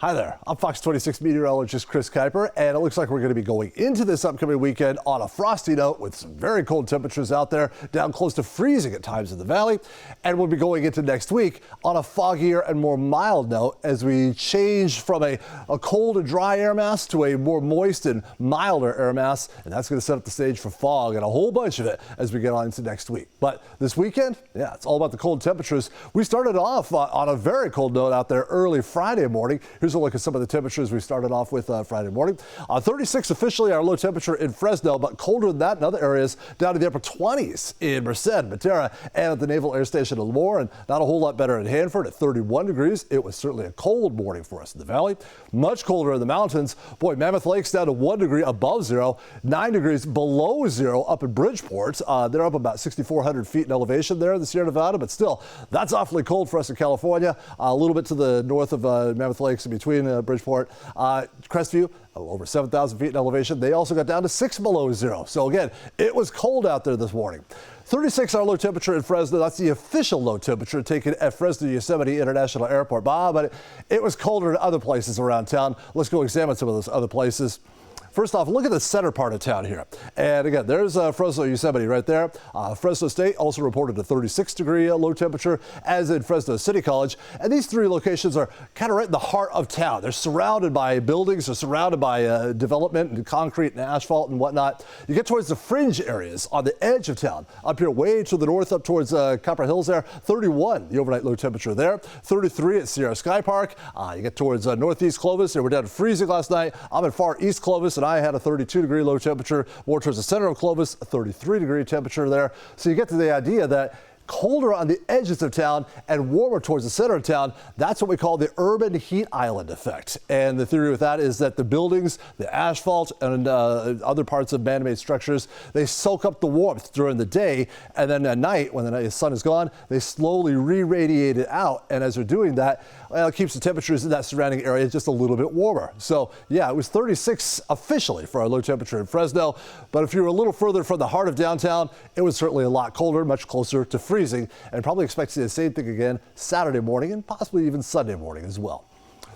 Hi there, I'm Fox 26 meteorologist Kris Kuyper, and it looks like we're going to be going into this upcoming weekend on a frosty note with some very cold temperatures out there, down close to freezing at times in the valley. And we'll be going into next week on a foggier and more mild note as we change from a cold and dry air mass to a more moist and milder air mass. And that's going to set up the stage for fog and a whole bunch of it as we get on into next week. But this weekend, yeah, it's all about the cold temperatures. We started off on a very cold note out there early Friday morning. Here's a look at some of the temperatures we started off with Friday morning. 36 officially our low temperature in Fresno, but colder than that in other areas, down to the upper 20s in Merced, Matera, and at the Naval Air Station in Lemoore, and not a whole lot better in Hanford at 31 degrees. It was certainly a cold morning for us in the valley. Much colder in the mountains. Boy, Mammoth Lake's down to 1 degree above zero, 9 degrees below zero up in Bridgeport. They're up about 6,400 feet in elevation there in the Sierra Nevada, but still, that's awfully cold for us in California. A little bit to the north of Mammoth Lakes in between Bridgeport. Crestview, over 7,000 feet in elevation. They also got down to 6 below zero. So again, it was cold out there this morning. 36 our low temperature in Fresno. That's the official low temperature taken at Fresno Yosemite International Airport. But it was colder in other places around town. Let's go examine some of those other places. First off, look at the center part of town here. And again, there's Fresno Yosemite right there. Fresno State also reported a 36-degree low temperature, as in Fresno City College. And these three locations are kind of right in the heart of town. They're surrounded by buildings. They're surrounded by development and concrete and asphalt and whatnot. You get towards the fringe areas on the edge of town. Up here way to the north, up towards Copper Hills there, 31, the overnight low temperature there. 33 at Sierra Sky Park. You get towards northeast Clovis. They were down to freezing last night. I'm in far east Clovis, and I had a 32-degree low temperature. More towards the center of Clovis, a 33-degree temperature there. So you get to the idea that colder on the edges of town and warmer towards the center of town. That's what we call the urban heat island effect. And the theory with that is that the buildings, the asphalt, and other parts of man-made structures, they soak up the warmth during the day, and then at night, when the sun is gone, they slowly re-radiate it out. And as they're doing that, well, it keeps the temperatures in that surrounding area just a little bit warmer. So yeah, it was 36 officially for our low temperature in Fresno. But if you were a little further from the heart of downtown, it was certainly a lot colder, much closer to freezing, and probably expect to see the same thing again Saturday morning and possibly even Sunday morning as well.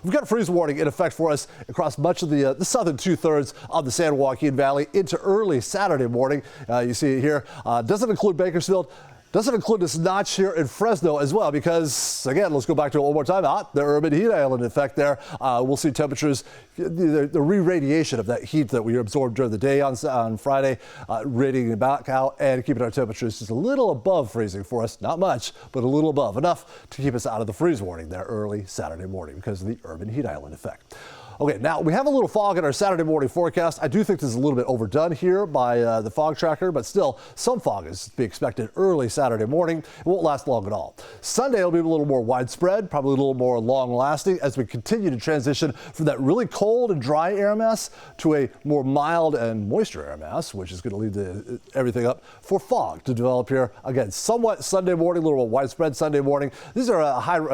We've got a freeze warning in effect for us across much of the southern two-thirds of the San Joaquin Valley into early Saturday morning. You see it here. Doesn't include Bakersfield. Doesn't include this notch here in Fresno as well, because, again, let's go back to it one more time. The urban heat island effect there. We'll see temperatures, the re-radiation of that heat that we absorbed during the day on Friday, radiating back out and keeping our temperatures just a little above freezing for us. Not much, but a little above, enough to keep us out of the freeze warning there early Saturday morning because of the urban heat island effect. Okay, now we have a little fog in our Saturday morning forecast. I do think this is a little bit overdone here by the fog tracker, but still some fog is to be expected early Saturday morning. It won't last long at all. Sunday will be a little more widespread, probably a little more long lasting as we continue to transition from that really cold and dry air mass to a more mild and moisture air mass, which is going to lead everything up for fog to develop here. Again, somewhat Sunday morning, a little more widespread Sunday morning. These are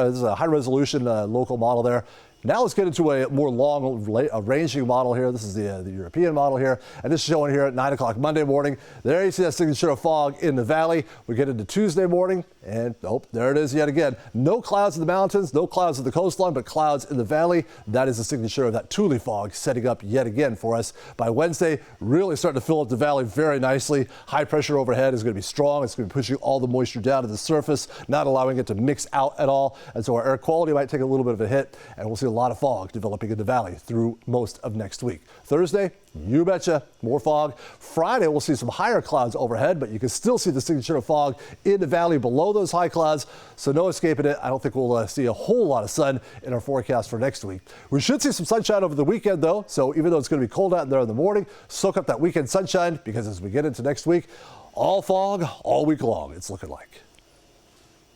this is a high resolution local model there. Now let's get into a more long ranging model here. This is the European model here, and this is showing here at 9 o'clock Monday morning. There you see that signature of fog in the valley. We get into Tuesday morning, and there it is yet again. No clouds in the mountains, no clouds at the coastline, but clouds in the valley. That is the signature of that Thule fog setting up yet again for us. By Wednesday, really starting to fill up the valley very nicely. High pressure overhead is going to be strong. It's going to be pushing all the moisture down to the surface, not allowing it to mix out at all. And so our air quality might take a little bit of a hit, and we'll see a lot of fog developing in the valley through most of next week. Thursday, you betcha, more fog. Friday, we'll see some higher clouds overhead, but you can still see the signature of fog in the valley below those high clouds, so no escaping it. I don't think we'll see a whole lot of sun in our forecast for next week. We should see some sunshine over the weekend, though, so even though it's going to be cold out there in the morning, soak up that weekend sunshine, because as we get into next week, all fog all week long, it's looking like.